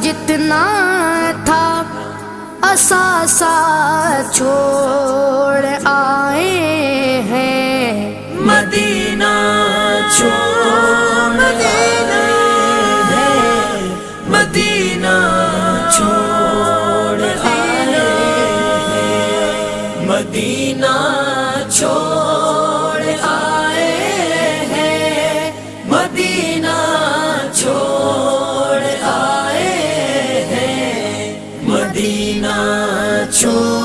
جتنا تھا اثاثہ چھوڑ آئے ہیں، مدینہ چھوڑ آئے ہیں، مدینہ چھوڑ آئے ہیں، مدینہ چھوڑ آئے ہیں، مدینہ چھوڑ آئے ہیں، مدینہ چھوڑ